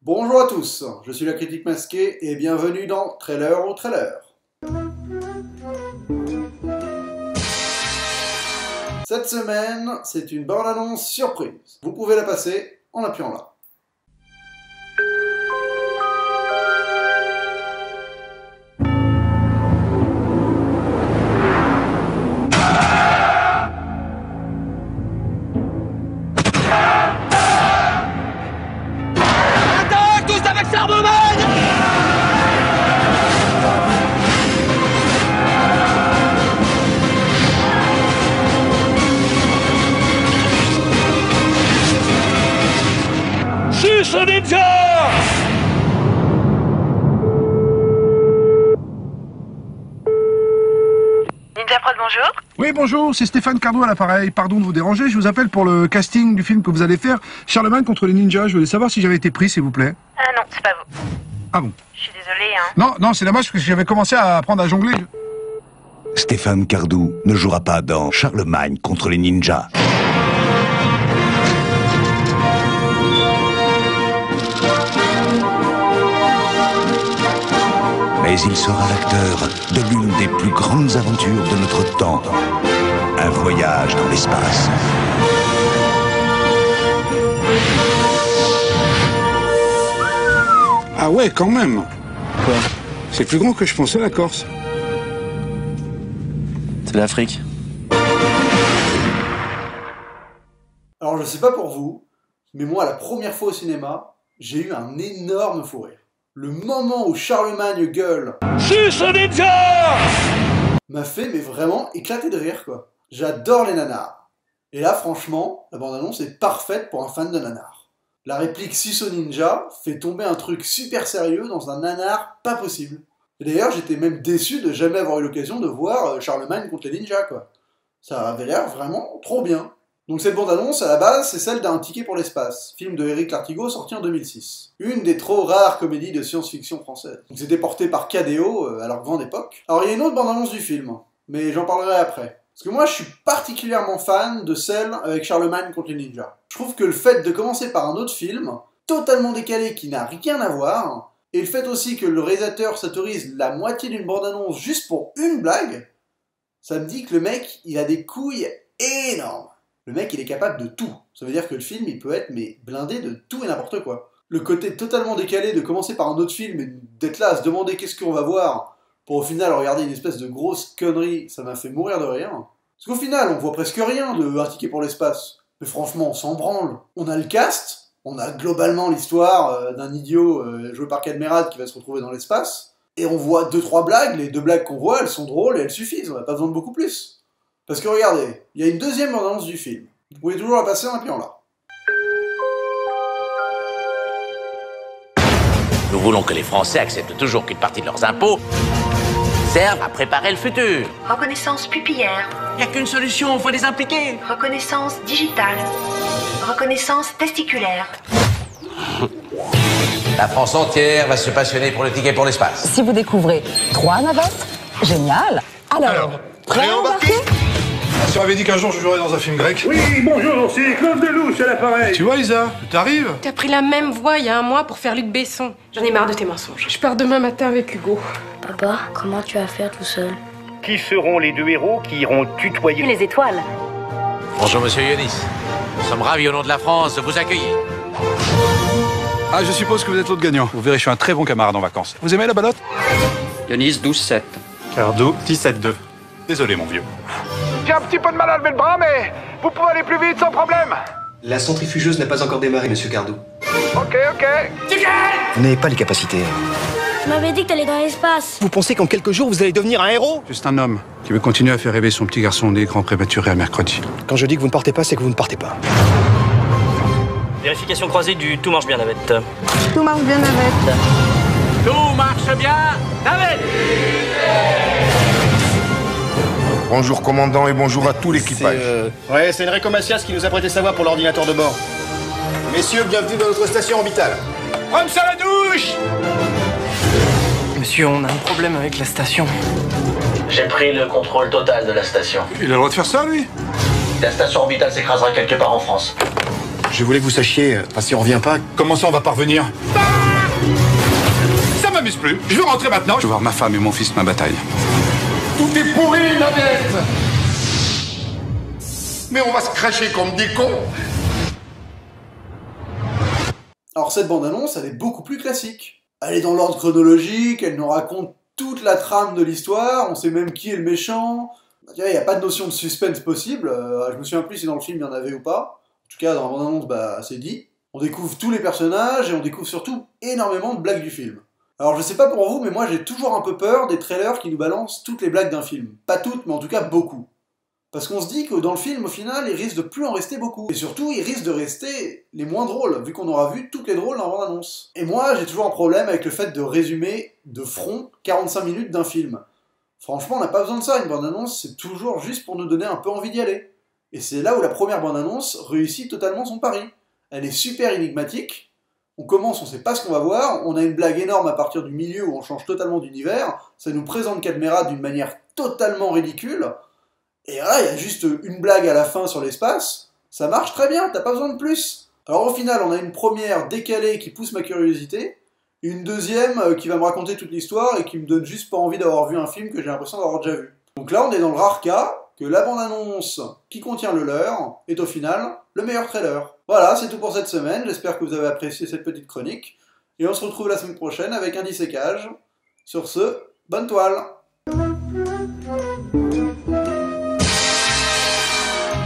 Bonjour à tous, je suis la critique masquée et bienvenue dans Trailer au Trailer. Cette semaine, c'est une bande-annonce surprise. Vous pouvez la passer en appuyant là. Ninja! Ninja Prod, bonjour. Oui, bonjour, c'est Stéphane Cardo à l'appareil. Pardon de vous déranger, je vous appelle pour le casting du film que vous allez faire, Charlemagne contre les ninjas. Je voulais savoir si j'avais été pris, s'il vous plaît. Ah non, c'est pas vous. Ah bon? Je suis désolée, hein. Non, c'est dommage parce que j'avais commencé à apprendre à jongler. Stéphane Cardo ne jouera pas dans Charlemagne contre les ninjas. Mais il sera l'acteur de l'une des plus grandes aventures de notre temps. Un voyage dans l'espace. Ah ouais, quand même. Quoi? C'est plus grand que je pensais, la Corse. C'est l'Afrique. Alors je sais pas pour vous, mais moi la première fois au cinéma, j'ai eu un énorme fou rire. Le moment où Charlemagne gueule « Suce Ninja !» m'a fait mais vraiment éclater de rire quoi. J'adore les nanars. Et là franchement, la bande-annonce est parfaite pour un fan de nanar. La réplique Suce Ninja fait tomber un truc super sérieux dans un nanar pas possible. Et d'ailleurs j'étais même déçu de jamais avoir eu l'occasion de voir Charlemagne contre les ninjas quoi. Ça avait l'air vraiment trop bien. Donc cette bande-annonce, à la base, c'est celle d'Un ticket pour l'espace, film de Éric Lartigot sorti en 2006. Une des trop rares comédies de science-fiction française. Donc c'était porté par KDO à leur grande époque. Alors il y a une autre bande-annonce du film, mais j'en parlerai après. Parce que moi je suis particulièrement fan de celle avec Charlemagne contre les ninjas. Je trouve que le fait de commencer par un autre film, totalement décalé, qui n'a rien à voir, et le fait aussi que le réalisateur s'autorise la moitié d'une bande-annonce juste pour une blague, ça me dit que le mec, il a des couilles énormes. Le mec, il est capable de tout. Ça veut dire que le film, il peut être mais blindé de tout et n'importe quoi. Le côté totalement décalé de commencer par un autre film et d'être là à se demander qu'est-ce qu'on va voir pour au final regarder une espèce de grosse connerie, ça m'a fait mourir de rire. Parce qu'au final, on voit presque rien de Un ticket pour l'espace. Mais franchement, on s'en branle. On a le cast, on a globalement l'histoire d'un idiot joué par Cadmerade qui va se retrouver dans l'espace, et on voit 2-3 blagues, les 2 blagues qu'on voit, elles sont drôles et elles suffisent, on n'a pas besoin de beaucoup plus. Parce que regardez, il y a une deuxième bande-annonce du film. Vous pouvez toujours la passer en appuyant là. Nous voulons que les Français acceptent toujours qu'une partie de leurs impôts serve à préparer le futur. Reconnaissance pupillaire. Il n'y a qu'une solution, il faut les impliquer. Reconnaissance digitale. Reconnaissance testiculaire. La France entière va se passionner pour le ticket pour l'espace. Si vous découvrez 3 navettes, génial. Alors prêt à embarquer? Tu m'avais dit qu'un jour je jouerais dans un film grec. Oui, bonjour, c'est Claude Lelouch à l'appareil. Tu vois, Isa, t'arrives? T'as pris la même voie il y a un mois pour faire Luc Besson. J'en ai marre de tes mensonges. Je pars demain matin avec Hugo. Papa, comment tu vas faire tout seul? Qui seront les 2 héros qui iront tutoyer Les étoiles. Bonjour Monsieur Yonis. Nous sommes ravis au nom de la France de vous accueillir. Ah, je suppose que vous êtes l'autre gagnant. Vous verrez, je suis un très bon camarade en vacances. Vous aimez la balotte? Yonis 12-7. Cardo 17-2. Désolé, mon vieux. J'ai un petit peu de mal à lever le bras, mais vous pouvez aller plus vite sans problème. La centrifugeuse n'a pas encore démarré, monsieur Cardo. Ok. Vous n'avez pas les capacités. Tu m'avais dit que t'allais dans l'espace. Vous pensez qu'en quelques jours, vous allez devenir un héros? Juste un homme qui veut continuer à faire rêver son petit garçon né grand prématuré à mercredi. Quand je dis que vous ne partez pas, c'est que vous ne partez pas. Vérification croisée du tout marche bien, navette. Tout marche bien, navette. Tout marche bien, David. Bonjour commandant et bonjour à tout l'équipage. Ouais, c'est Enrico Macias qui nous a prêté sa voix pour l'ordinateur de bord. Messieurs, bienvenue dans notre station orbitale. Homme à la douche. Monsieur, on a un problème avec la station. J'ai pris le contrôle total de la station. Il a le droit de faire ça, lui? La station orbitale s'écrasera quelque part en France. Je voulais que vous sachiez, si on revient pas... Comment ça on va pas revenir? Ça m'amuse plus. Je veux rentrer maintenant. Je veux voir ma femme et mon fils ma bataille. Tout est pourri, Navette. Mais on va se cracher comme des cons. Alors cette bande-annonce, elle est beaucoup plus classique. Elle est dans l'ordre chronologique, elle nous raconte toute la trame de l'histoire, on sait même qui est le méchant. Il n'y a pas de notion de suspense possible, je me souviens plus si dans le film il y en avait ou pas. En tout cas, dans la bande-annonce, c'est dit. On découvre tous les personnages et on découvre surtout énormément de blagues du film. Alors je sais pas pour vous, mais moi j'ai toujours un peu peur des trailers qui nous balancent toutes les blagues d'un film. Pas toutes, mais en tout cas beaucoup. Parce qu'on se dit que dans le film, au final, il risque de plus en rester beaucoup. Et surtout, il risque de rester les moins drôles, vu qu'on aura vu toutes les drôles dans la bande-annonce. Et moi, j'ai toujours un problème avec le fait de résumer de front 45 minutes d'un film. Franchement, on n'a pas besoin de ça, une bande-annonce, c'est toujours juste pour nous donner un peu envie d'y aller. Et c'est là où la première bande-annonce réussit totalement son pari. Elle est super énigmatique, on commence, on sait pas ce qu'on va voir, on a une blague énorme à partir du milieu où on change totalement d'univers, ça nous présente Cadmerade d'une manière totalement ridicule, et là, il y a juste une blague à la fin sur l'espace, ça marche très bien, t'as pas besoin de plus. Alors au final, on a une première décalée qui pousse ma curiosité, et une deuxième qui va me raconter toute l'histoire et qui me donne juste pas envie d'avoir vu un film que j'ai l'impression d'avoir déjà vu. Donc là, on est dans le rare cas que la bande-annonce qui contient le leurre est au final le meilleur trailer. Voilà, c'est tout pour cette semaine, j'espère que vous avez apprécié cette petite chronique, et on se retrouve la semaine prochaine avec un dissécage. Sur ce, bonne toile!